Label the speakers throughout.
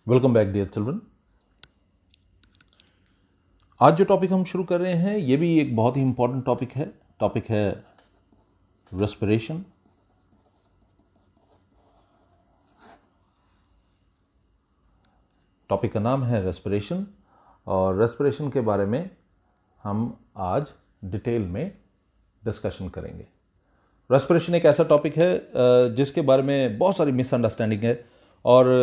Speaker 1: Welcome back dear children. आज जो topic हम शुरू कर रहे हैं ये भी एक बहुत ही इंपॉर्टेंट टॉपिक है रेस्पिरेशन। टॉपिक का नाम है रेस्पिरेशन और रेस्पिरेशन के बारे में हम आज डिटेल में डिस्कशन करेंगे। रेस्पिरेशन एक ऐसा टॉपिक है जिसके बारे में बहुत सारी मिसअंडरस्टैंडिंग है और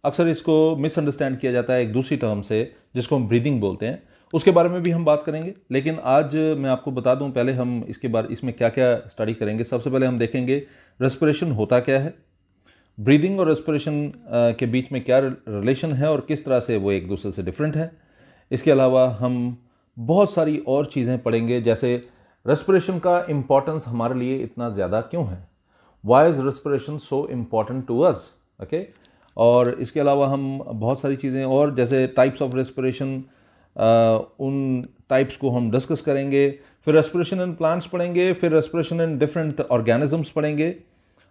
Speaker 1: अक्सर इसको मिसअंडरस्टैंड किया जाता है एक दूसरी टर्म से जिसको हम ब्रीदिंग बोलते हैं। उसके बारे में भी हम बात करेंगे, लेकिन आज मैं आपको बता दूं पहले हम इसमें क्या क्या स्टडी करेंगे। सबसे पहले हम देखेंगे रेस्पिरेशन होता क्या है, ब्रीदिंग और रेस्पिरेशन के बीच में क्या रिलेशन है और किस तरह से वो एक दूसरे से डिफरेंट है। इसके अलावा हम बहुत सारी और चीज़ें पढ़ेंगे, जैसे रेस्पिरेशन का इम्पॉर्टेंस हमारे लिए इतना ज़्यादा क्यों है, why is respiration so important to us, okay. और इसके अलावा हम बहुत सारी चीज़ें और जैसे टाइप्स ऑफ रेस्पिरेशन, उन टाइप्स को हम डिस्कस करेंगे। फिर रेस्पिरेशन इन प्लांट्स पढ़ेंगे, फिर रेस्पिरेशन इन डिफरेंट ऑर्गेनिजम्स पढ़ेंगे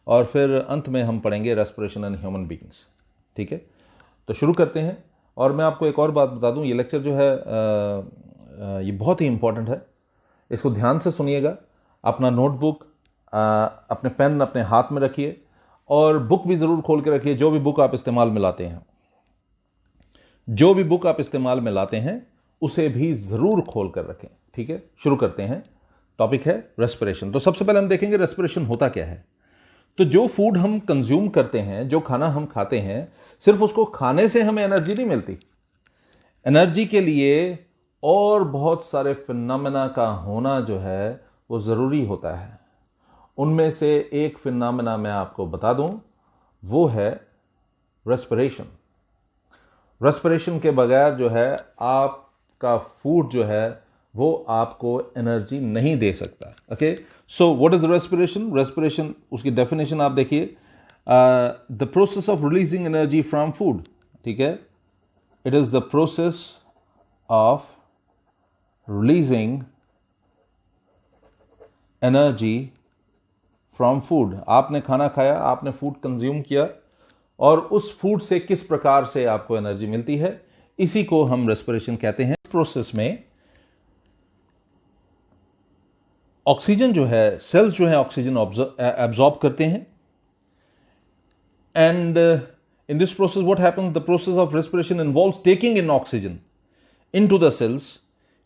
Speaker 1: और फिर अंत में हम पढ़ेंगे रेस्पिरेशन इन ह्यूमन बीइंग्स। ठीक है, तो शुरू करते हैं। और मैं आपको एक और बात बता दूं, ये लेक्चर जो है ये बहुत ही इंपॉर्टेंट है, इसको ध्यान से सुनिएगा। अपना नोटबुक, अपने पेन अपने हाथ में रखिए और बुक भी ज़रूर खोल के रखिए। जो भी बुक आप इस्तेमाल में लाते हैं उसे भी ज़रूर खोल कर रखें। ठीक है, शुरू करते हैं। टॉपिक है रेस्पिरेशन। तो सबसे पहले हम देखेंगे रेस्पिरेशन होता क्या है। तो जो फूड हम कंज्यूम करते हैं, जो खाना हम खाते हैं, सिर्फ उसको खाने से हमें एनर्जी नहीं मिलती। एनर्जी के लिए और बहुत सारे फिनोमेना का होना जो है वो ज़रूरी होता है। उनमें से एक फिनोमेना मैं आपको बता दूं, वो है रेस्पिरेशन। रेस्पिरेशन के बगैर जो है आपका फूड जो है वो आपको एनर्जी नहीं दे सकता। Okay, so what is respiration? Respiration, उसकी डेफिनेशन आप देखिए, the process of releasing energy from food. ठीक है, it is the process of releasing energy from food. आपने खाना खाया, आपने फूड कंज्यूम किया और उस फूड से किस प्रकार से आपको एनर्जी मिलती है, इसी को हम रेस्पिरेशन कहते हैं। इस प्रोसेस में ऑक्सीजन जो है, सेल्स जो है ऑक्सीजन एब्जॉर्ब करते हैं and in this process what happens, the process of respiration involves taking in oxygen into the cells,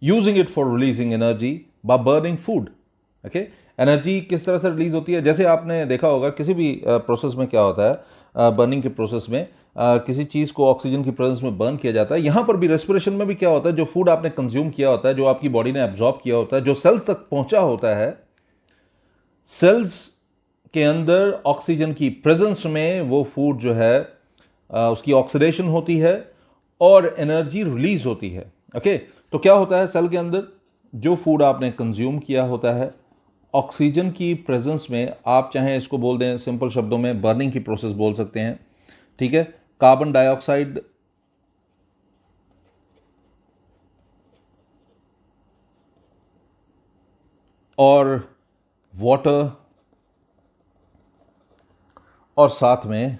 Speaker 1: using it for releasing energy by burning food. Okay, energy किस तरह से release होती है? जैसे आपने देखा होगा किसी भी प्रोसेस में क्या होता है, बर्निंग के प्रोसेस में किसी चीज़ को ऑक्सीजन की प्रेजेंस में बर्न किया जाता है। यहां पर भी रेस्पिरेशन में भी क्या होता है, जो फूड आपने कंज्यूम किया होता है, जो आपकी बॉडी ने एब्जॉर्ब किया होता है, जो सेल्स तक पहुंचा होता है, सेल्स के अंदर ऑक्सीजन की प्रेजेंस में वो फूड जो है उसकी ऑक्सीडेशन होती है और एनर्जी रिलीज होती है। ओके, तो क्या होता है, सेल के अंदर जो फूड आपने कंज्यूम किया होता है, ऑक्सीजन की प्रेजेंस में, आप चाहें इसको बोल दें सिंपल शब्दों में बर्निंग की प्रोसेस बोल सकते हैं। ठीक है, कार्बन डाइऑक्साइड और वाटर और साथ में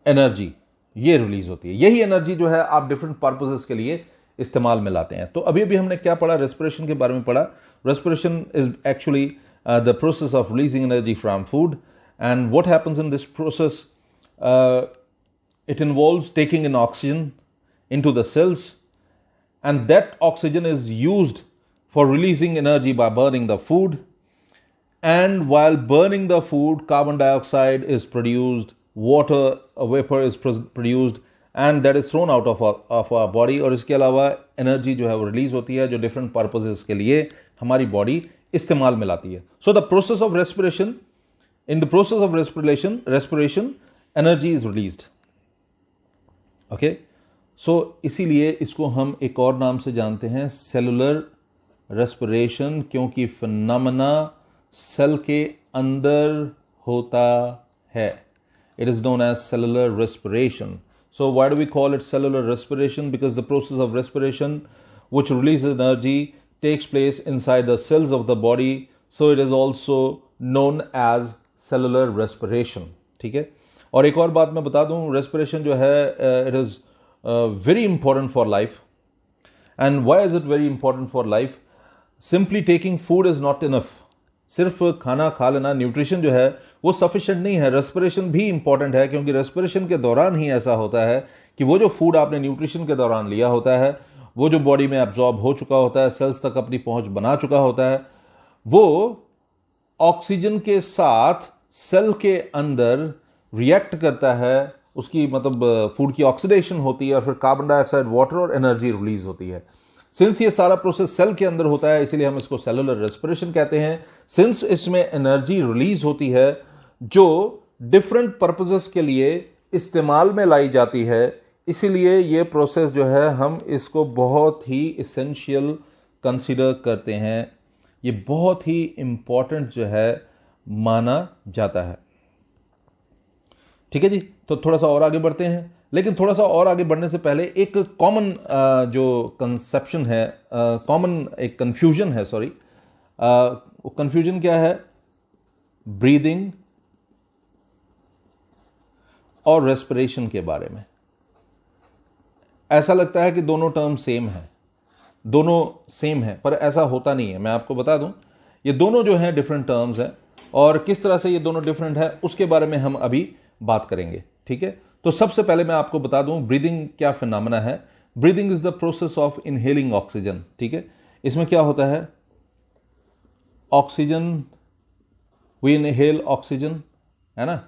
Speaker 1: एनर्जी, ये रिलीज होती है। यही एनर्जी जो है आप डिफरेंट पर्पसेस के लिए इस्तेमाल में लाते हैं। तो अभी हमने क्या पढ़ा, रेस्पिरेशन के बारे में पढ़ा। Respiration is actually the process of releasing energy from food and what happens in this process, it involves taking in oxygen into the cells and that oxygen is used for releasing energy by burning the food, and while burning the food carbon dioxide is produced, water vapor is produced and that is thrown out of our body। और इसके अलावा energy जो है वो release होती है जो different purposes के लिए हमारी बॉडी इस्तेमाल में लाती है। So the process of respiration, in the process of respiration energy is released. Okay, so इसीलिए इसको हम एक और नाम से जानते हैं, सेलुलर रेस्पिरेशन, क्योंकि फिनोमेना सेल के अंदर होता है। It is known as cellular respiration. So why do we call it cellular respiration? Because the process of respiration which releases energy takes place inside the cells of the body, so it is also known as cellular respiration। ठीक है, और एक और बात मैं बता दूं, respiration जो है it is very important for life. And why is it very important for life? Simply taking food is not enough. सिर्फ खाना खा लेना, न्यूट्रिशन जो है वो सफिशिएंट नहीं है. रेस्पिरेशन भी इंपॉर्टेंट है, क्योंकि रेस्पिरेशन के दौरान ही ऐसा होता है कि वो जो फूड आपने न्यूट्रिशन के दौरान लिया होता है, वो जो बॉडी में एब्जॉर्ब हो चुका होता है, सेल्स तक अपनी पहुंच बना चुका होता है, वो ऑक्सीजन के साथ सेल के अंदर रिएक्ट करता है. उसकी मतलब फूड की ऑक्सीडेशन होती है और फिर कार्बन डाइऑक्साइड, वाटर और एनर्जी रिलीज होती है. सिंस ये सारा प्रोसेस सेल के अंदर होता है, इसीलिए हम इसको सेलुलर रेस्पिरेशन कहते हैं. सिंस इसमें एनर्जी रिलीज होती है जो डिफरेंट पर्पसेस के लिए इस्तेमाल में लाई जाती है, इसीलिए ये प्रोसेस जो है हम इसको बहुत ही इसेंशियल कंसीडर करते हैं. ये बहुत ही इंपॉर्टेंट जो है माना जाता है. ठीक है जी, तो थोड़ा सा और आगे बढ़ते हैं. लेकिन थोड़ा सा और आगे बढ़ने से पहले एक कॉमन जो कंसेप्शन है, कॉमन एक कंफ्यूजन है, सॉरी, वो कंफ्यूजन क्या है? ब्रीदिंग और रेस्पिरेशन के बारे में. ऐसा लगता है कि दोनों टर्म सेम है, दोनों सेम है, पर ऐसा होता नहीं है. मैं आपको बता दूं, ये दोनों जो हैं डिफरेंट टर्म्स हैं, और किस तरह से ये दोनों डिफरेंट है उसके बारे में हम अभी बात करेंगे. ठीक है, तो सबसे पहले मैं आपको बता दूं ब्रीदिंग क्या फिनोमेना है. Breathing is the process of inhaling oxygen. ठीक है, इसमें क्या होता है? ऑक्सीजन, वी इनहेल ऑक्सीजन, है ना,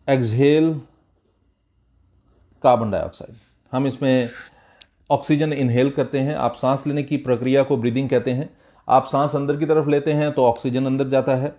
Speaker 1: एक्सहेल कार्बन डाइऑक्साइड. हम इसमें ऑक्सीजन इनहेल करते हैं. आप सांस लेने की प्रक्रिया को ब्रीदिंग कहते हैं. आप सांस अंदर की तरफ लेते हैं तो ऑक्सीजन अंदर जाता है,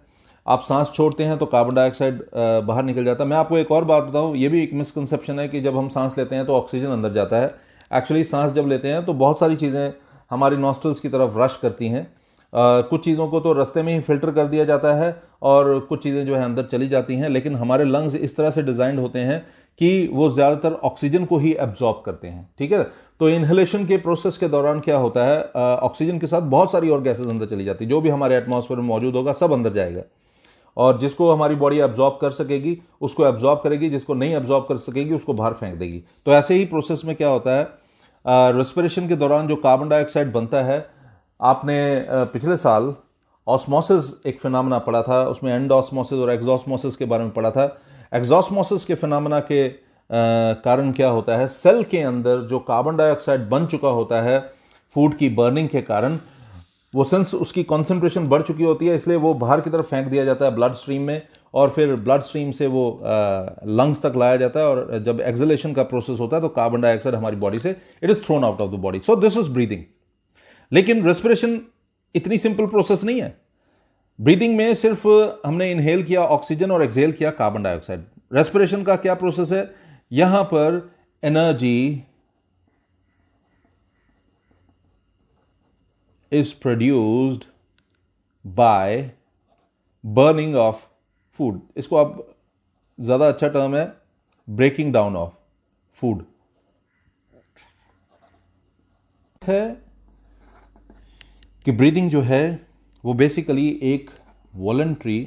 Speaker 1: आप सांस छोड़ते हैं तो कार्बन डाइऑक्साइड बाहर निकल जाता है. मैं आपको एक और बात बताऊं, ये भी एक मिसकंसेप्शन है कि जब हम सांस लेते हैं तो ऑक्सीजन अंदर जाता है. एक्चुअली सांस जब लेते हैं तो बहुत सारी चीज़ें हमारी नॉस्ट्रल्स की तरफ रश करती हैं. कुछ चीज़ों को तो रास्ते में ही फिल्टर कर दिया जाता है और कुछ चीज़ें जो है अंदर चली जाती हैं. लेकिन हमारे लंग्स इस तरह से डिज़ाइंड होते हैं कि वो ज़्यादातर ऑक्सीजन को ही एब्जॉर्ब करते हैं. ठीक है, तो इनहेलेशन के प्रोसेस के दौरान क्या होता है, ऑक्सीजन के साथ बहुत सारी और गैसेज अंदर चली जाती है. जो भी हमारे एटमॉस्फेयर में मौजूद होगा सब अंदर जाएगा, और जिसको हमारी बॉडी एब्जॉर्ब कर सकेगी उसको एब्जॉर्ब करेगी, जिसको नहीं एब्जॉर्ब कर सकेगी उसको बाहर फेंक देगी. तो ऐसे ही प्रोसेस में क्या होता है, रेस्पिरेशन के दौरान जो कार्बन डाइऑक्साइड बनता है, आपने पिछले साल ऑस्मोसिस एक फिनोमेना पढ़ा था, उसमें एंड ऑस्मोसिस और एक्सॉस्मोसिस के बारे में पढ़ा था. एक्सॉस्मोसिस के फिनोमेना के कारण क्या होता है, सेल के अंदर जो कार्बन डाइऑक्साइड बन चुका होता है फूड की बर्निंग के कारण, वो सेंस उसकी कॉन्सेंट्रेशन बढ़ चुकी होती है, इसलिए वो बाहर की तरफ फेंक दिया जाता है ब्लड स्ट्रीम में, और फिर ब्लड स्ट्रीम से वो लंग्स तक लाया जाता है. और जब एक्सहेलेशन का प्रोसेस होता है तो कार्बन डाइऑक्साइड हमारी बॉडी से it is thrown out of the body. So this is breathing. लेकिन रेस्पिरेशन इतनी सिंपल प्रोसेस नहीं है. ब्रीदिंग में सिर्फ हमने इनहेल किया ऑक्सीजन और एक्सहेल किया कार्बन डाइऑक्साइड. रेस्पिरेशन का क्या प्रोसेस है? यहां पर energy is produced by burning of food. इसको आप ज़्यादा अच्छा टर्म है ब्रेकिंग डाउन ऑफ फूड है कि ब्रीदिंग जो है वो बेसिकली एक वॉलंटरी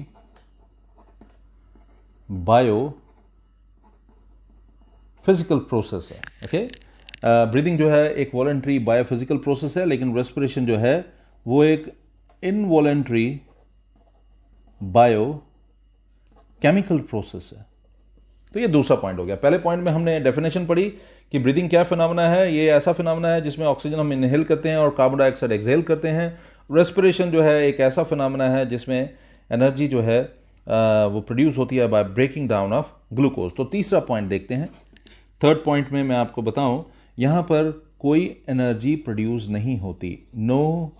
Speaker 1: बायो फिजिकल प्रोसेस है. ओके, ब्रीदिंग जो है एक वॉलंटरी बायोफिजिकल प्रोसेस है, लेकिन रेस्पिरेशन जो है वो एक इनवॉलंटरी बायो केमिकल प्रोसेस है. तो ये दूसरा पॉइंट हो गया. पहले पॉइंट में हमने डेफिनेशन पढ़ी कि ब्रीदिंग क्या फिनोमेना है. ये ऐसा फिनोमेना है जिसमें ऑक्सीजन हम इनहेल करते हैं और कार्बन डाइऑक्साइड एक्सहेल करते हैं. रेस्पिरेशन जो है एक ऐसा फिनोमेना है जिसमें एनर्जी जो है वो प्रोड्यूस होती है by breaking down of glucose. तो तीसरा पॉइंट देखते हैं. थर्ड पॉइंट में मैं आपको बताऊं, यहां पर कोई एनर्जी प्रोड्यूस नहीं होती. नो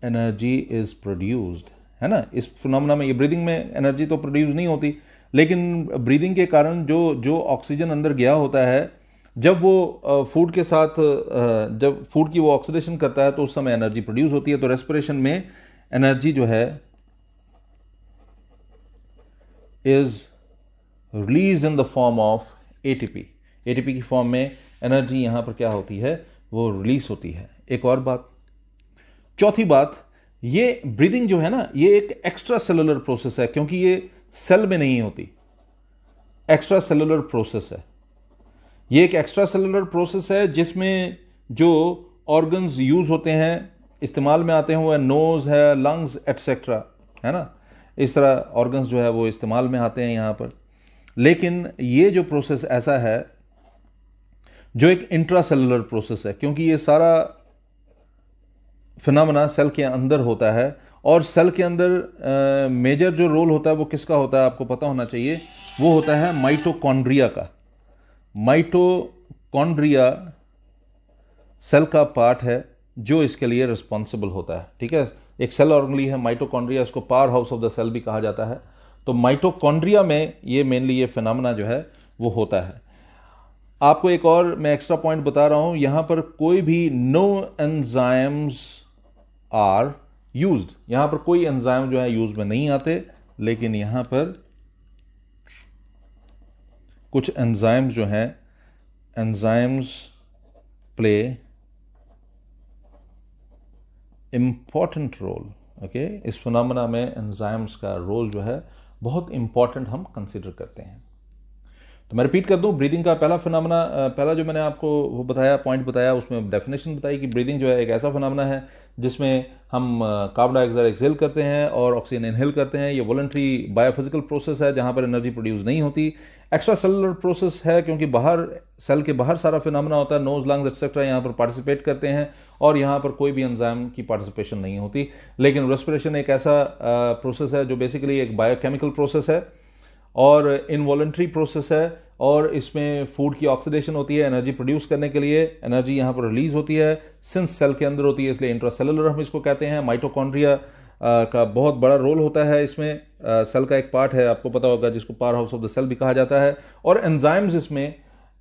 Speaker 1: एनर्जी इज प्रोड्यूस्ड, है ना. इस फिनोमेना में, ये ब्रीदिंग में एनर्जी तो प्रोड्यूस नहीं होती, लेकिन ब्रीदिंग के कारण जो ऑक्सीजन अंदर गया होता है, जब वो फूड के साथ जब फूड की वो ऑक्सीडेशन करता है तो उस समय एनर्जी प्रोड्यूस होती है. तो रेस्पिरेशन में एनर्जी जो है is released in the form of ATP. ATP की फॉर्म में एनर्जी यहां पर क्या होती है, वो रिलीज होती है. एक और बात, चौथी बात, ये ब्रीदिंग जो है ना, ये एक एक्स्ट्रा सेलुलर प्रोसेस है, क्योंकि ये सेल में नहीं होती. एक्स्ट्रा सेलुलर प्रोसेस है। ये एक एक्स्ट्रा सेलुलर प्रोसेस है जिसमें जो ऑर्गन्स यूज होते हैं, इस्तेमाल में आते हैं, वो है नोज है, लंग्स एटसेट्रा, है ना। इस तरह ऑर्गन्स जो है वो इस्तेमाल में आते हैं यहाँ पर। लेकिन ये जो प्रोसेस ऐसा है जो एक इंट्रा सेलुलर प्रोसेस है, क्योंकि ये सारा फिनोमेना सेल के अंदर होता है। और सेल के अंदर मेजर जो रोल होता है वो किसका होता है आपको पता होना चाहिए, वो होता है माइटोकॉन्ड्रिया का। माइटोकॉन्ड्रिया सेल का पार्ट है जो इसके लिए रिस्पॉन्सिबल होता है, ठीक है। एक सेल ऑर्गेनली है माइटोकॉन्ड्रिया, इसको power house of the cell भी कहा जाता है। तो माइटोकॉन्ड्रिया में ये मेनली ये फिनोमेना जो है वो होता है। आपको एक और मैं एक्स्ट्रा पॉइंट बता रहा हूं, यहां पर कोई भी नो एंजाइम्स आर यूज्ड, यहां पर कोई एंजाइम जो है यूज में नहीं आते, लेकिन यहां पर कुछ एंजाइम्स जो हैं, enzymes play important role. Okay, इस फिनोमेना में एंजाइम्स का रोल जो है बहुत इंपॉर्टेंट हम कंसीडर करते हैं। तो मैं रिपीट कर दूं, ब्रीदिंग का पहला फिनोमेना, पहला जो मैंने आपको वो बताया, पॉइंट बताया, उसमें डेफिनेशन बताई कि ब्रीदिंग जो है एक ऐसा फिनोमेना है जिसमें हम कार्बन डाइऑक्साइड एक्सहेल करते हैं और ऑक्सीजन इनहेल करते हैं। ये वॉलंटरी बायोफिजिकल प्रोसेस है जहां पर एनर्जी प्रोड्यूस नहीं होती। एक्स्ट्रा सेलुलर प्रोसेस है क्योंकि बाहर सेल के बाहर सारा फिनोमेना होता है, नोज, लंग्स एक्सेट्रा यहाँ पर पार्टिसिपेट करते हैं और यहाँ पर कोई भी एंजाइम की पार्टिसिपेशन नहीं होती। लेकिन रेस्पिरेशन एक ऐसा प्रोसेस है जो बेसिकली एक बायोकेमिकल प्रोसेस है और इनवॉलंटरी प्रोसेस है, और इसमें फूड की ऑक्सीडेशन होती है एनर्जी प्रोड्यूस करने के लिए। एनर्जी यहाँ पर रिलीज होती है सिंस सेल के अंदर होती है, इसलिए इंट्रासेलुलर हम इसको कहते हैं। माइटोकॉन्ड्रिया का बहुत बड़ा रोल होता है इसमें। सेल का एक पार्ट है, आपको पता होगा, जिसको power house of the cell भी कहा जाता है, और एंजाइम्स इसमें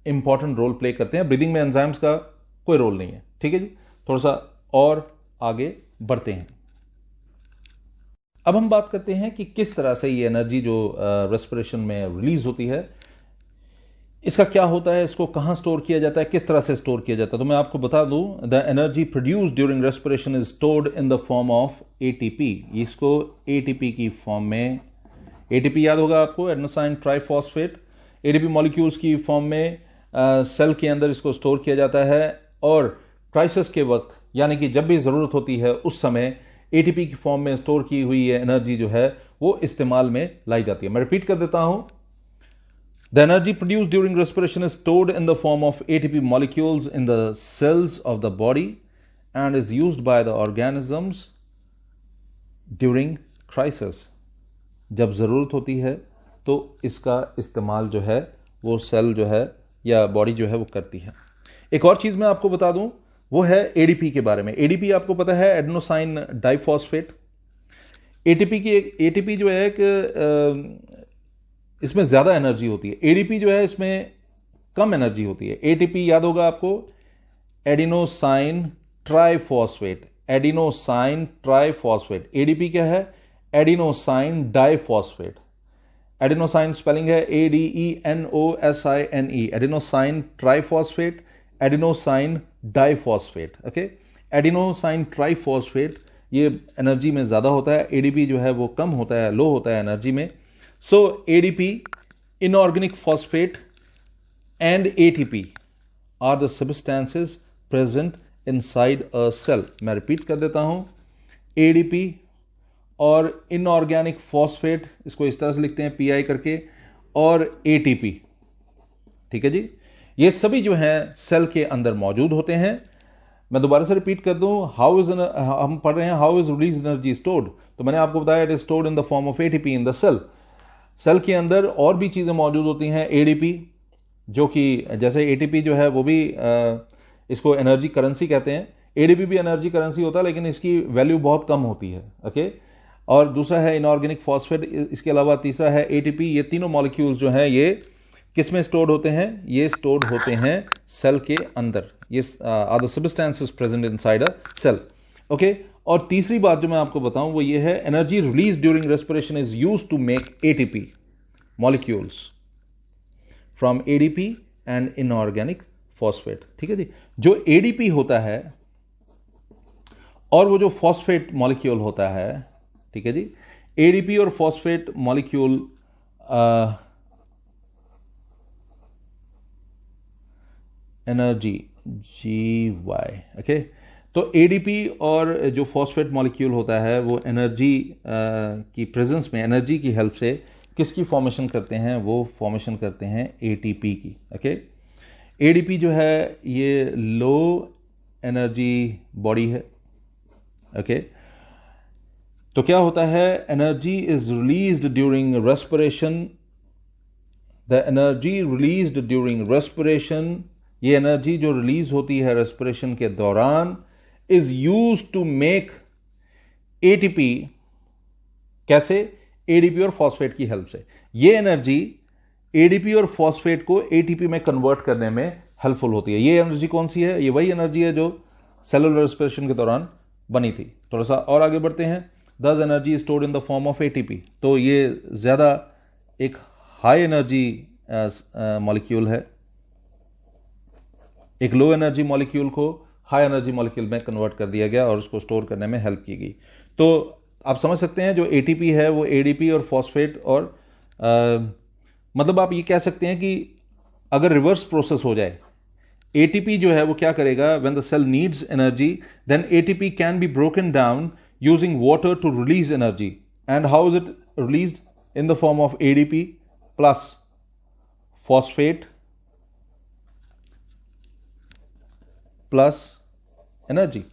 Speaker 1: इंपॉर्टेंट रोल प्ले करते हैं। ब्रीदिंग में एंजाइम्स का कोई रोल नहीं है, ठीक है जी। थोड़ा सा और आगे बढ़ते हैं। अब हम बात करते हैं कि किस तरह से ये एनर्जी जो रेस्पिरेशन में रिलीज होती है, इसका क्या होता है, इसको कहां स्टोर किया जाता है, किस तरह से स्टोर किया जाता है। तो मैं आपको बता दूं, the energy produced during respiration is stored in the form of ATP. इसको एटीपी की फॉर्म में, एटीपी याद होगा आपको, एडेनोसाइन ट्राइफॉस्फेट, एटीपी मॉलिक्यूल्स की फॉर्म में सेल के अंदर इसको स्टोर किया जाता है। और क्राइसिस के वक्त, यानी कि जब भी जरूरत होती है, उस समय एटीपी की फॉर्म में स्टोर की हुई एनर्जी जो है वो इस्तेमाल में लाई जाती है। मैं रिपीट कर देता हूं, the energy produced during respiration is stored in the form of ATP molecules in the cells of the body and is used by the organisms during crisis. जब जरूरत होती है तो इसका इस्तेमाल जो है वो सेल जो है या बॉडी जो है वो करती है। एक और चीज मैं आपको बता दूं, वो है एडीपी के बारे में। एडीपी आपको पता है, एडेनोसाइन डाइफॉस्फेट। एटीपी जो है एक इसमें ज्यादा एनर्जी होती है, एडीपी जो है इसमें कम एनर्जी होती है। एटीपी याद होगा आपको, adenosine triphosphate, adenosine triphosphate. ADP क्या है, एडिनोसाइन डाइफॉस्फेट। एडिनोसाइन स्पेलिंग है ADENOSINE, adenosine triphosphate, adenosine diphosphate. Okay, adenosine triphosphate ये एनर्जी में ज्यादा होता है, एडीपी जो है वो कम होता है, लो होता है एनर्जी में। So ADP, inorganic phosphate and ATP are the substances present inside a cell. मैं रिपीट कर देता हूं, एडीपी और इनऑर्गेनिक फॉस्फेट, इसको इस तरह से लिखते हैं PI करके, और एटीपी, ठीक है जी। ये सभी जो हैं सेल के अंदर मौजूद होते हैं। मैं दोबारा से रिपीट कर दूं, हम पढ़ रहे हैं how is release energy stored. तो मैंने आपको बताया it is stored in the form of ATP in the cell. Cell के अंदर और भी चीजें मौजूद होती हैं, एडीपी, जो कि जैसे एटीपी जो है वो भी इसको एनर्जी करेंसी कहते हैं, एडीपी भी एनर्जी करेंसी होता है, लेकिन इसकी वैल्यू बहुत कम होती है। ओके, और दूसरा है इनऑर्गेनिक फॉस्फेट, इसके अलावा तीसरा है एटीपी। ये तीनों मॉलिक्यूल्स जो हैं ये किस में स्टोर्ड होते हैं, ये स्टोर्ड होते हैं सेल के अंदर। ये are the substances present inside a cell. Okay, और तीसरी बात जो मैं आपको बताऊं वो ये है, energy release during respiration is used to make ATP molecules from ADP and inorganic phosphate. ठीक है जी, जो एडीपी होता है और वो जो फॉस्फेट मॉलिक्यूल होता है, ठीक है जी, एडीपी और phosphate molecule energy GY, okay. तो एडीपी और जो फॉस्फेट मॉलिक्यूल होता है वो एनर्जी की प्रेजेंस में, एनर्जी की हेल्प से किसकी फॉर्मेशन करते हैं, वो फॉर्मेशन करते हैं एटीपी की, ओके। एडीपी जो है ये लो एनर्जी बॉडी है, ओके। तो क्या होता है, energy is released during respiration, the energy released during respiration, ये एनर्जी जो रिलीज होती है रेस्पिरेशन के दौरान is used to make ATP. कैसे? एडीपी और फॉस्फेट की हेल्प से। ये एनर्जी एडीपी और फॉस्फेट को एटीपी में कन्वर्ट करने में हेल्पफुल होती है। ये एनर्जी कौन सी है? ये वही एनर्जी है जो सेलुलर रेस्पिरेशन के दौरान बनी थी। थोड़ा सा और आगे बढ़ते हैं। दस energy stored in the form of ATP. तो ये ज्यादा एक हाई एनर्जी मॉलिक्यूल है। एक लो एनर्जी मॉलिक्यूल को हाई एनर्जी मॉलिक्यूल में कन्वर्ट कर दिया गया और उसको स्टोर करने में हेल्प की गई। तो आप समझ सकते हैं जो एटीपी है वो एडीपी और फॉस्फेट और मतलब आप ये कह सकते हैं कि अगर रिवर्स प्रोसेस हो जाए, एटीपी जो है वो क्या करेगा, when the cell needs energy then ATP can be broken down using water to release energy. And how is it released? In the form of ADP plus phosphate plus energy.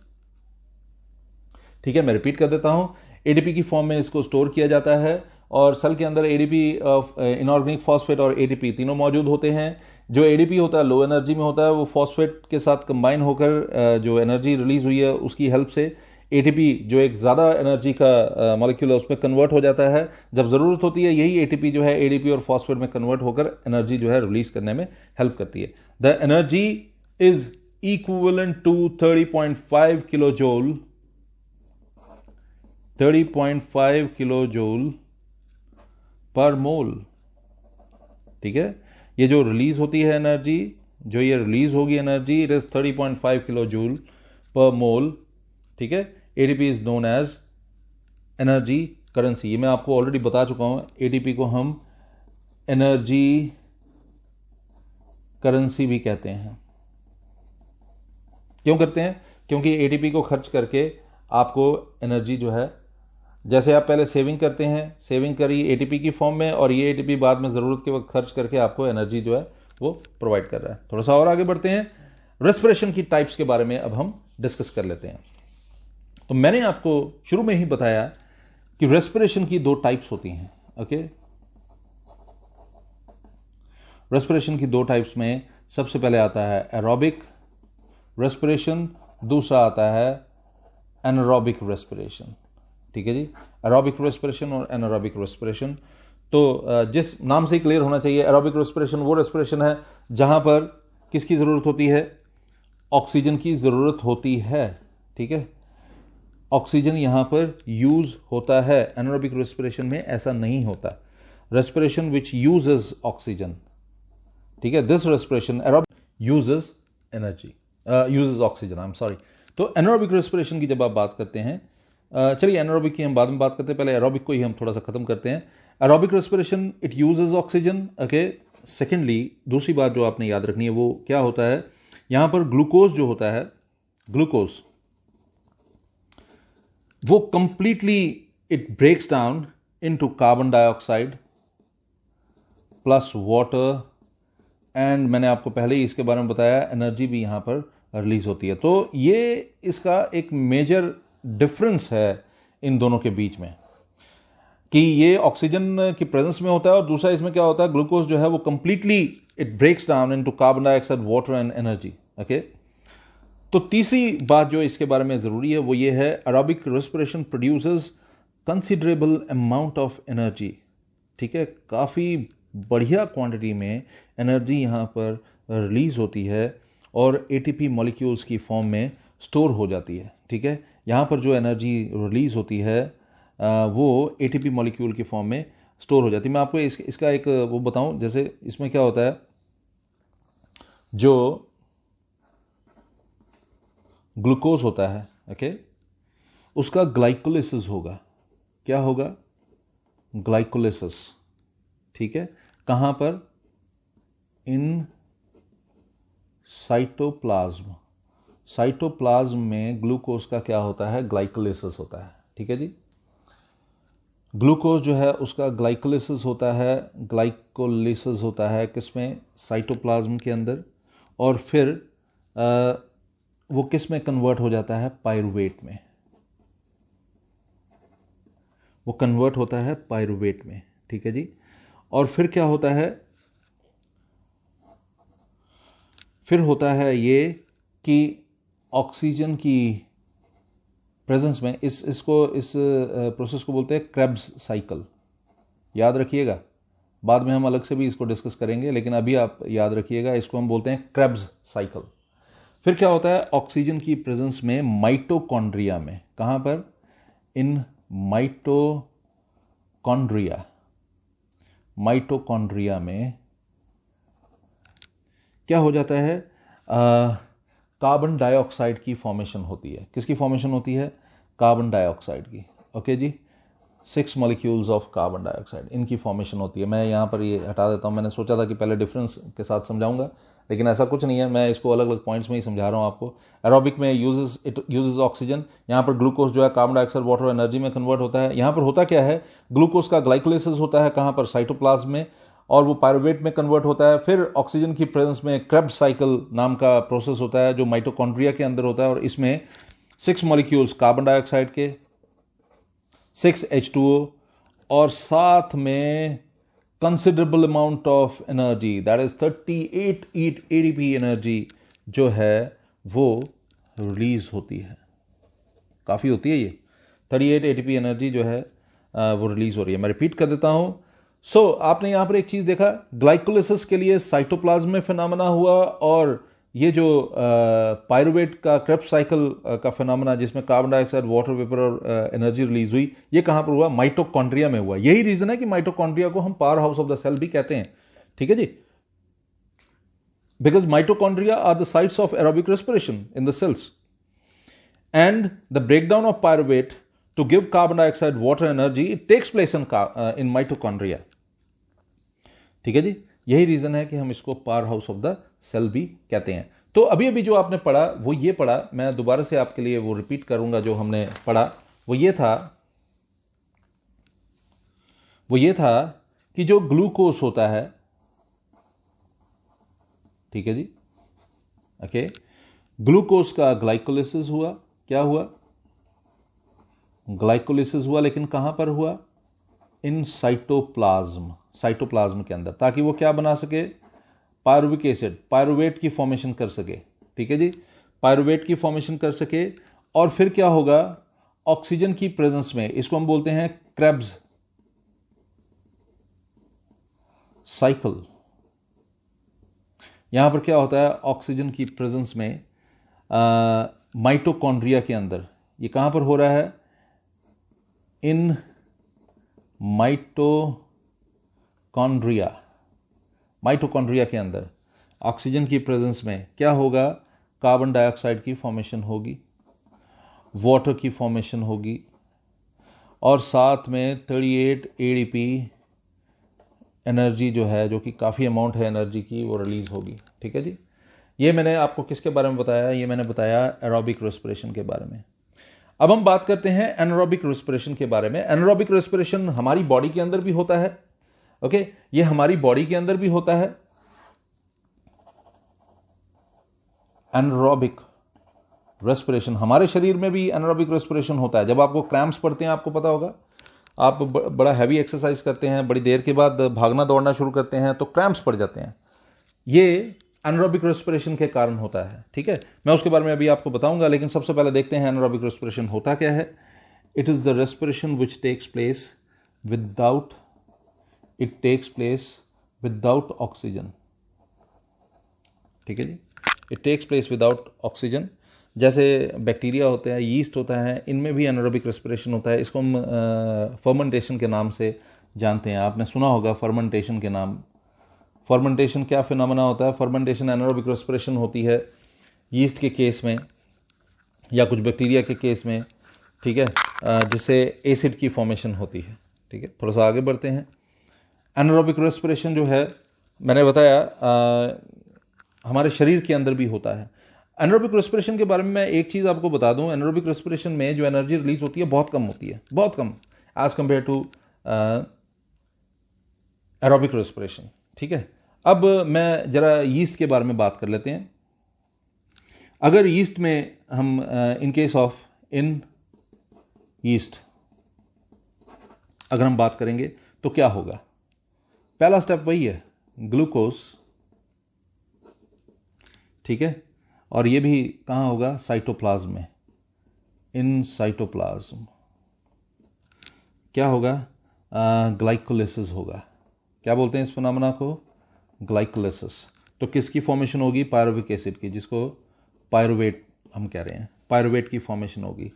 Speaker 1: ठीक है, मैं repeat कर देता हूं। ADP की form में इसको store किया जाता है और सेल के अंदर एडीपी, इनऑर्गेनिक फॉस्फेट और एडीपी तीनों मौजूद होते हैं। जो एडीपी होता है लो एनर्जी में होता है, वो फॉस्फेट के साथ कंबाइन होकर जो एनर्जी रिलीज हुई है उसकी हेल्प से एटीपी जो एक ज़्यादा एनर्जी का मॉलिक्यूल है उसमें कन्वर्ट हो जाता है। जब ज़रूरत होती है यही एटीपी जो है एडीपी और फॉस्फेट में कन्वर्ट होकर एनर्जी जो है रिलीज करने में हेल्प करती है। The energy is equivalent to 30.5 kilojoule, 30.5 kilojoule पर मोल। ठीक है, ये जो रिलीज होती है एनर्जी, जो ये रिलीज होगी एनर्जी, इट इज 30.5 किलोजूल पर मोल। ठीक है, ATP is known as energy currency. ये मैं आपको ऑलरेडी बता चुका हूं, एटीपी को हम एनर्जी करेंसी भी कहते हैं। क्यों करते हैं? क्योंकि एटीपी को खर्च करके आपको एनर्जी जो है, जैसे आप पहले सेविंग करते हैं, सेविंग करी एटीपी की फॉर्म में और ये एटीपी बाद में ज़रूरत के वक्त खर्च करके आपको एनर्जी जो है वो प्रोवाइड कर रहा है। थोड़ा सा और आगे बढ़ते हैं, रेस्पिरेशन की टाइप्स के बारे में अब हम डिस्कस कर लेते हैं। तो मैंने आपको शुरू में ही बताया कि रेस्पिरेशन की दो टाइप्स होती हैं। ओके, रेस्पिरेशन की दो टाइप्स में सबसे पहले आता है एरोबिक रेस्पिरेशन, दूसरा आता है एनारोबिक रेस्पिरेशन। ठीक है जी, एरोबिक रेस्पिरेशन और एनारोबिक रेस्पिरेशन। तो जिस नाम से ही क्लियर होना चाहिए, एरोबिक रेस्पिरेशन वो रेस्पिरेशन है जहां पर किसकी जरूरत होती है? ऑक्सीजन की जरूरत होती है। ठीक है, ऑक्सीजन यहां पर यूज होता है। एनारोबिक रेस्पिरेशन में ऐसा नहीं होता। Respiration which uses oxygen. ठीक है, this respiration aerobic uses energy, uses oxygen, I am sorry. तो एनारोबिक रेस्पिरेशन की जब आप बात करते हैं, चलिए एनारोबिक की हम बाद में बात करते हैं, पहले एरोबिक को ही हम थोड़ा सा खत्म करते हैं। Aerobic respiration it uses oxygen. Okay, secondly दूसरी बात जो आपने याद रखनी है वो क्या होता है, यहां पर ग्लूकोज जो होता है, ग्लूकोज वो completely it breaks down into carbon dioxide plus water, and मैंने आपको पहले ही इसके बारे में बताया एनर्जी भी यहां पर रिलीज होती है। तो ये इसका एक मेजर डिफरेंस है इन दोनों के बीच में कि ये ऑक्सीजन की प्रेजेंस में होता है और दूसरा इसमें क्या होता है, ग्लूकोज जो है वो completely it breaks down into carbon dioxide, water and energy. Okay, तो तीसरी बात जो इसके बारे में जरूरी है वो ये है, aerobic respiration produces considerable amount of energy. ठीक है, काफी बढ़िया क्वांटिटी में एनर्जी यहाँ पर रिलीज होती है और एटीपी मॉलिक्यूल्स की फॉर्म में स्टोर हो जाती है। ठीक है, यहाँ पर जो एनर्जी रिलीज होती है वो एटीपी मॉलिक्यूल की फॉर्म में स्टोर हो जाती है। मैं आपको इसका एक वो बताऊं, जैसे इसमें क्या होता है, जो ग्लूकोज होता है, ओके, उसका ग्लाइकोलिसिस होगा। क्या होगा? ग्लाइकोलिसिस। ठीक है, कहां पर? In cytoplasm. साइटोप्लाज्म में ग्लूकोज का क्या होता है, ग्लाइकोलाइसिस होता है। ठीक है जी, ग्लूकोज जो है उसका ग्लाइकोलाइसिस होता है। ग्लाइकोलाइसिस होता है किसमें, साइटोप्लाज्म के अंदर, और फिर वो किस में कन्वर्ट हो जाता है, पायरुवेट में। वो कन्वर्ट होता है पायरुवेट में। ठीक है जी, और फिर क्या होता है, फिर होता है ये कि ऑक्सीजन की प्रेजेंस में इस प्रोसेस को बोलते हैं क्रेब्स साइकिल। याद रखिएगा, बाद में हम अलग से भी इसको डिस्कस करेंगे, लेकिन अभी आप याद रखिएगा, इसको हम बोलते हैं क्रेब्स साइकिल। फिर क्या होता है, ऑक्सीजन की प्रेजेंस में माइटोकॉन्ड्रिया में, कहां पर, इन माइटोकॉन्ड्रिया, माइटोकॉन्ड्रिया में क्या हो जाता है, कार्बन डाइऑक्साइड की फॉर्मेशन होती है। किसकी फॉर्मेशन होती है, कार्बन डाइऑक्साइड की। ओके जी, 6 मॉलिक्यूल्स ऑफ कार्बन डाइऑक्साइड, इनकी फॉर्मेशन होती है। मैं यहाँ पर ये हटा देता हूँ, मैंने सोचा था कि पहले डिफरेंस के साथ समझाऊंगा, लेकिन ऐसा कुछ नहीं है, मैं इसको अलग अलग पॉइंट्स में ही समझा रहा हूँ आपको। एरोबिक में यूजेस ऑक्सीजन, यहाँ पर ग्लूकोज जो है कार्बन डाइऑक्साइड वाटर एनर्जी में कन्वर्ट होता है। यहाँ पर होता क्या है, ग्लूकोज का ग्लाइकोलाइसिस होता है, कहाँ पर, साइटोप्लाज्म में, और वो पायरुवेट में कन्वर्ट होता है। फिर ऑक्सीजन की प्रेजेंस में क्रेब्स साइकिल नाम का प्रोसेस होता है जो माइटोकॉन्ड्रिया के अंदर होता है, और इसमें 6 मॉलिक्यूल्स कार्बन डाइऑक्साइड के, 6 H2O, और साथ में considerable amount of energy, that is 38 ADP energy जो है वो रिलीज होती है। काफ़ी होती है ये, 38 ATP एनर्जी जो है वो रिलीज हो रही है। मैं रिपीट कर देता हूं। आपने यहां पर एक चीज देखा, ग्लाइकोलाइसिस के लिए साइटोप्लाज्म में फिनोमेना हुआ, और ये जो पायरुवेट का क्रेब्स साइकिल का फिनोमेना जिसमें कार्बन डाइऑक्साइड, वाटर वेपर और एनर्जी रिलीज हुई, ये कहां पर हुआ, माइटोकॉन्ड्रिया में हुआ। यही रीजन है कि माइटोकॉन्ड्रिया को हम power house of the cell भी कहते हैं। ठीक है जी, because mitochondria are the sites of aerobic respiration in the cells, and the breakdown of pyruvate to give carbon dioxide, water energy, it takes place in mitochondria. ठीक है जी, यही reason है कि हम इसको power house of the cell भी कहते हैं। तो अभी अभी जो आपने पढ़ा वो ये पढ़ा, मैं दोबारा से आपके लिए वो रिपीट करूंगा। जो हमने पढ़ा वो ये था कि जो ग्लूकोज होता है, ठीक है जी, ओके, ग्लूकोज का ग्लाइकोलाइसिस हुआ। क्या हुआ, ग्लाइकोलाइसिस हुआ, लेकिन कहां पर हुआ, इन साइटोप्लाज्म, साइटोप्लाज्म के अंदर, ताकि वो क्या बना सके, पायरुविक एसिड, पायरुवेट की फॉर्मेशन कर सके। ठीक है जी, पायरुवेट की फॉर्मेशन कर सके, और फिर क्या होगा, ऑक्सीजन की प्रेजेंस में, इसको हम बोलते हैं क्रेब्स साइकिल। यहां पर क्या होता है, ऑक्सीजन की प्रेजेंस में माइटोकॉन्ड्रिया के अंदर, ये कहां पर हो रहा है, इन माइटोकॉन्ड्रिया के अंदर ऑक्सीजन की प्रेजेंस में क्या होगा, कार्बन डाइऑक्साइड की फॉर्मेशन होगी, वाटर की फॉर्मेशन होगी, और साथ में 38 ADP एनर्जी जो है, जो कि काफ़ी अमाउंट है एनर्जी की, वो रिलीज होगी। ठीक है जी, ये मैंने आपको किसके बारे में बताया, ये मैंने बताया एरोबिक रेस्पिरेशन के बारे में। अब हम बात करते हैं एनारोबिक रेस्पिरेशन के बारे में। एनारोबिक रेस्पिरेशन हमारी बॉडी के अंदर भी होता है। ओके, ये हमारी बॉडी के अंदर भी होता है। एनारोबिक रेस्पिरेशन, हमारे शरीर में भी एनारोबिक रेस्पिरेशन होता है। जब आपको क्रैम्प्स पड़ते हैं, आपको पता होगा, आप बड़ा हैवी एक्सरसाइज करते हैं, बड़ी देर के बाद भागना दौड़ना शुरू करते हैं, तो क्रैम्प्स पड़ जाते हैं। ये एनारोबिक रेस्पिरेशन के कारण होता है। ठीक है, मैं उसके बारे में अभी आपको बताऊंगा, लेकिन सबसे पहले देखते हैं एनारोबिक रेस्पिरेशन होता क्या है। It is the respiration which takes place without oxygen. ठीक है जी, it takes place without oxygen. जैसे बैक्टीरिया होते हैं, यीस्ट होता है, इनमें भी एनारोबिक रेस्पिरेशन होता है। इसको हम फर्मेंटेशन के नाम से जानते हैं। आपने सुना होगा फर्मेंटेशन के नाम। फर्मेंटेशन क्या फिनोमेना होता है, फर्मेंटेशन एनारोबिक रेस्पिरेशन होती है यीस्ट के केस में या कुछ बैक्टीरिया के केस में। ठीक है, जिससे एसिड की फॉर्मेशन होती है। ठीक है, थोड़ा सा आगे बढ़ते हैं। एनारोबिक रेस्पिरेशन जो है, मैंने बताया हमारे शरीर के अंदर भी होता है। एनारोबिक रेस्पिरेशन के बारे में मैं एक चीज़ आपको बता दूं, एनारोबिक रेस्पिरेशन में जो एनर्जी रिलीज होती है बहुत कम होती है, बहुत कम as compare to aerobic respiration. ठीक है, अब मैं जरा यीस्ट के बारे में बात कर लेते हैं। अगर यीस्ट में हम in case of in yeast अगर हम बात करेंगे तो क्या होगा? पहला स्टेप वही है, ग्लूकोज। ठीक है, और ये भी कहाँ होगा? साइटोप्लाज्म में, इन साइटोप्लाज्म क्या होगा? ग्लाइकोलिसिस होगा। क्या बोलते हैं इस फिनोमेना को? ग्लाइकोलिसिस। तो किसकी फॉर्मेशन होगी? पायरुविक एसिड की, जिसको पायरुवेट हम कह रहे हैं, पायरुवेट की फॉर्मेशन होगी।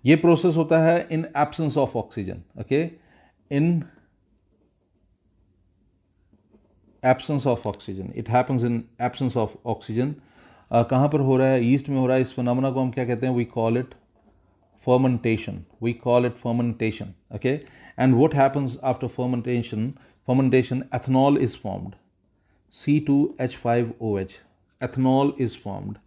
Speaker 1: ये प्रोसेस होता है in absence of oxygen. Okay, in absence of oxygen, it happens in absence of oxygen. कहाँ पर हो रहा है? ईस्ट में हो रहा है। इस फिनोमेना को हम क्या कहते हैं? We call it fermentation. We call it fermentation. Okay, and what happens after fermentation? Ethanol is formed, C2H5OH. Ethanol is formed,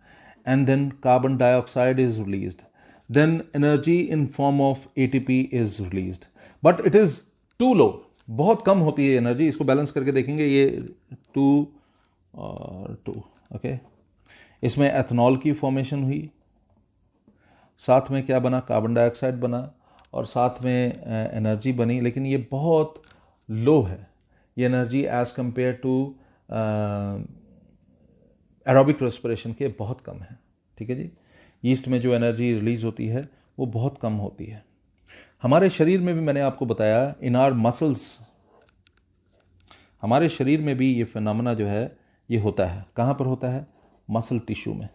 Speaker 1: and then carbon dioxide is released. Then energy in form of ATP is released, but it is too low. बहुत कम होती है energy. इसको balance करके देखेंगे, ये 2 और 2। Okay, इसमें ethanol की फॉर्मेशन हुई, साथ में क्या बना? कार्बन डाइऑक्साइड बना, और साथ में एनर्जी बनी, लेकिन ये बहुत लो है ये energy as compare to aerobic respiration के बहुत कम है। ठीक है जी, ईस्ट में जो एनर्जी रिलीज होती है वो बहुत कम होती है। हमारे शरीर में भी मैंने आपको बताया, इन आर मसल्स, हमारे शरीर में भी ये फिनोमेना जो है ये होता है। कहाँ पर होता है? मसल टिश्यू में।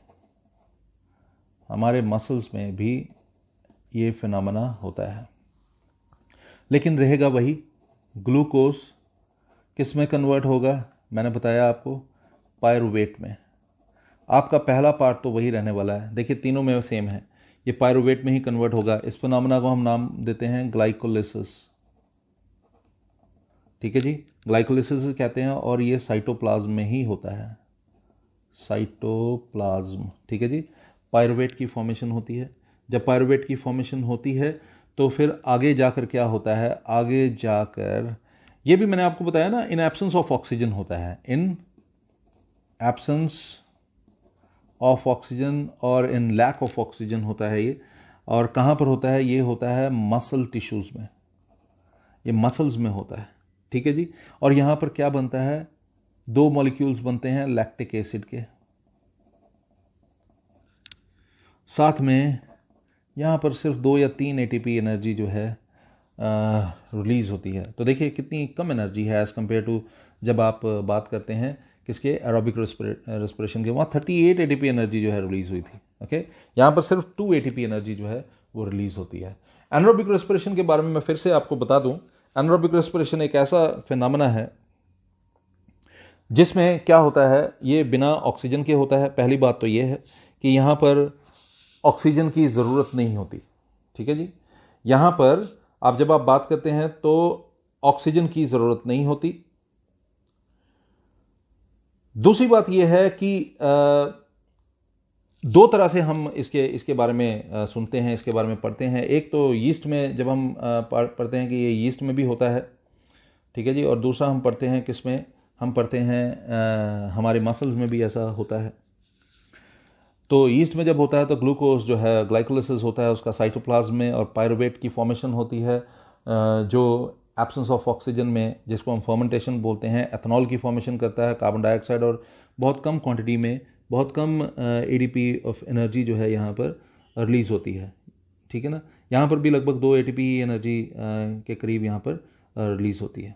Speaker 1: हमारे मसल्स में भी ये फिनोमेना होता है, लेकिन रहेगा वही। ग्लूकोज किस में कन्वर्ट होगा? मैंने बताया आपको, पायरुवेट में। आपका पहला पार्ट तो वही रहने वाला है। देखिए, तीनों में सेम है, ये पायरुवेट में ही कन्वर्ट होगा। इस फिनोमेना को हम नाम देते हैं ग्लाइकोलिसिस। ठीक है जी, ग्लाइकोलिसिस कहते हैं, और ये साइटोप्लाज्म में ही होता है, साइटोप्लाज्म। ठीक है जी, पायरुवेट की फॉर्मेशन होती है। जब पायरुवेट की फॉर्मेशन होती है तो फिर आगे जाकर क्या होता है? आगे जाकर ये भी मैंने आपको बताया ना, इन एब्सेंस ऑफ ऑक्सीजन होता है, इन एब्सेंस ऑफ ऑक्सीजन और इन लैक ऑफ ऑक्सीजन होता है ये। और कहाँ पर होता है? ये होता है मसल टिश्यूज में, ये मसल्स में होता है। ठीक है जी, और यहाँ पर क्या बनता है? 2 मॉलिक्यूल्स बनते हैं लैक्टिक एसिड के, साथ में यहाँ पर सिर्फ 2 या 3 एटीपी एनर्जी जो है रिलीज होती है। तो देखिए कितनी कम एनर्जी है एज कंपेयर टू जब आप बात करते हैं किसके? एरोबिक रेस्पिरेशन के। वहाँ 38 एटीपी एनर्जी जो है रिलीज हुई थी। ओके, यहाँ पर सिर्फ 2 एटीपी एनर्जी जो है वो रिलीज होती है। एनारोबिक रेस्पिरेशन के बारे में मैं फिर से आपको बता दूं, एनारोबिक रेस्पिरेशन एक ऐसा फिनोमेना है जिसमें क्या होता है? ये बिना ऑक्सीजन के होता है। पहली बात तो ये है कि यहाँ पर ऑक्सीजन की ज़रूरत नहीं होती। ठीक है जी, यहाँ पर जब आप बात करते हैं तो ऑक्सीजन की ज़रूरत नहीं होती। दूसरी बात यह है कि 2 तरह से हम इसके बारे में सुनते हैं, इसके बारे में पढ़ते हैं। एक तो यीस्ट में जब हम पढ़ते हैं कि ये यीस्ट में भी होता है। ठीक है जी, और दूसरा हम पढ़ते हैं किस में? हम पढ़ते हैं हमारे मसल्स में भी ऐसा होता है। तो ईस्ट में जब होता है तो ग्लूकोज जो है, ग्लाइकोलिसिस होता है उसका साइटोप्लाज्म में, और पायरुवेट की फॉर्मेशन होती है जो एब्सेंस ऑफ ऑक्सीजन में, जिसको हम फर्मेंटेशन बोलते हैं, एथनॉल की फॉर्मेशन करता है, कार्बन डाइऑक्साइड, और बहुत कम क्वांटिटी में, बहुत कम एटीपी ऑफ एनर्जी जो है यहाँ पर रिलीज होती है। ठीक है ना, यहाँ पर भी लगभग 2 एटीपी एनर्जी के करीब यहाँ पर रिलीज होती है।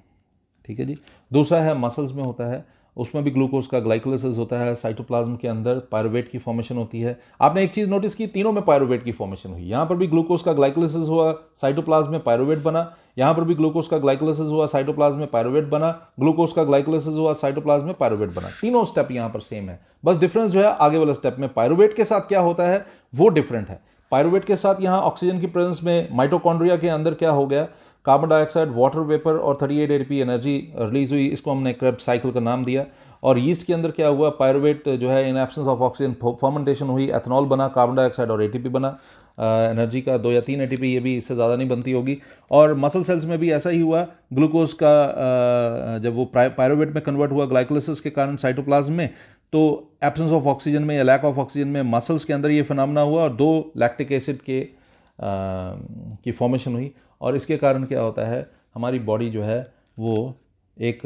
Speaker 1: ठीक है जी, दूसरा है मसल्स में होता है, उसमें भी ग्लूकोज का ग्लाइकोलिसिस होता है, साइटोप्लाज्म के अंदर पायरुवेट की फॉर्मेशन होती है। आपने एक चीज़ नोटिस की, तीनों में पायरुवेट की फॉर्मेशन हुई। यहाँ पर भी ग्लूकोज का ग्लाइकोलिसिस हुआ, साइटोप्लाज्म में पायरुवेट बना। यहाँ पर भी ग्लूकोज का ग्लाइकोलिसिस हुआ, साइटोप्लाज्म में पायरुवेट बना। ग्लूकोज का ग्लाइकोलिसिस हुआ, साइटोप्लाज्म में पायरुवेट बना। तीनों स्टेप यहाँ पर सेम है, बस डिफरेंस जो है आगे वाले स्टेप में पायरुवेट के साथ क्या होता है वो डिफरेंट है। पायरुवेट के साथ यहाँ ऑक्सीजन की प्रेजेंस में माइटोकॉन्ड्रिया के अंदर क्या हो गया? कार्बन डाइऑक्साइड, वाटर वेपर और 38 एटीपी एनर्जी रिलीज हुई। इसको हमने क्रेब्स साइकिल का नाम दिया। और यीस्ट के अंदर क्या हुआ, पायरुवेट जो है in absence of oxygen fermentation हुई, एथेनॉल बना, कार्बन डाइऑक्साइड और एटीपी बना, एनर्जी का 2 या 3 एटीपी, ये भी इससे ज़्यादा नहीं बनती होगी। और मसल सेल्स में भी ऐसा ही हुआ, ग्लूकोज का जब वो पायरुवेट में कन्वर्ट हुआ ग्लाइकोलाइसिस के कारण साइटोप्लाज्म में, तो एब्सेंस ऑफ ऑक्सीजन में या लैक ऑफ ऑक्सीजन में मसल्स के अंदर ये फिनोमेना हुआ और 2 लैक्टिक एसिड की फॉर्मेशन हुई। और इसके कारण क्या होता है, हमारी बॉडी जो है वो एक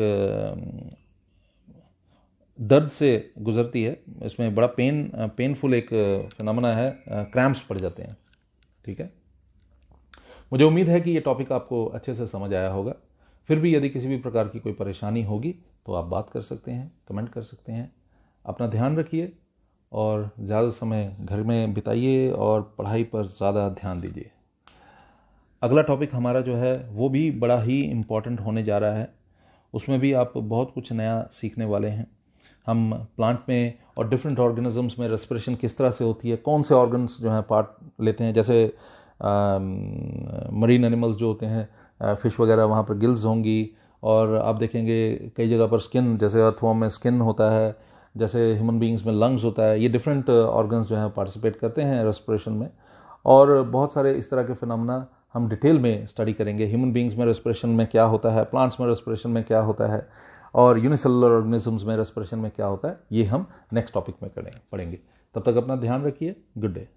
Speaker 1: दर्द से गुजरती है, इसमें बड़ा पेनफुल एक फिनोमेना है, क्रैम्प्स पड़ जाते हैं। ठीक है, मुझे उम्मीद है कि ये टॉपिक आपको अच्छे से समझ आया होगा। फिर भी यदि किसी भी प्रकार की कोई परेशानी होगी तो आप बात कर सकते हैं, कमेंट कर सकते हैं। अपना ध्यान रखिए और ज़्यादा समय घर में बिताइए और पढ़ाई पर ज़्यादा ध्यान दीजिए। अगला टॉपिक हमारा जो है वो भी बड़ा ही इम्पॉर्टेंट होने जा रहा है, उसमें भी आप बहुत कुछ नया सीखने वाले हैं। हम प्लांट में और डिफरेंट ऑर्गेनिजम्स में रेस्पिरेशन किस तरह से होती है, कौन से ऑर्गन्स जो हैं पार्ट लेते हैं, जैसे मरीन एनिमल्स जो होते हैं, फिश वगैरह, वहाँ पर गिल्स होंगी, और आप देखेंगे कई जगह पर स्किन, जैसे अर्थवॉर्म में स्किन होता है, जैसे ह्यूमन बींग्स में लंग्स होता है। ये डिफरेंट ऑर्गन्स जो हैं पार्टिसिपेट करते हैं रेस्पिरेशन में, और बहुत सारे इस तरह के फिनोमेना हम डिटेल में स्टडी करेंगे। ह्यूमन बींग्स में रेस्पिरेशन में क्या होता है, प्लांट्स में रेस्पिरेशन में क्या होता है, और यूनिसेलुलर ऑर्गेनिजम्स में रेस्पिरेशन में क्या होता है, ये हम नेक्स्ट टॉपिक में पढ़ेंगे। तब तक अपना ध्यान रखिए। Good day.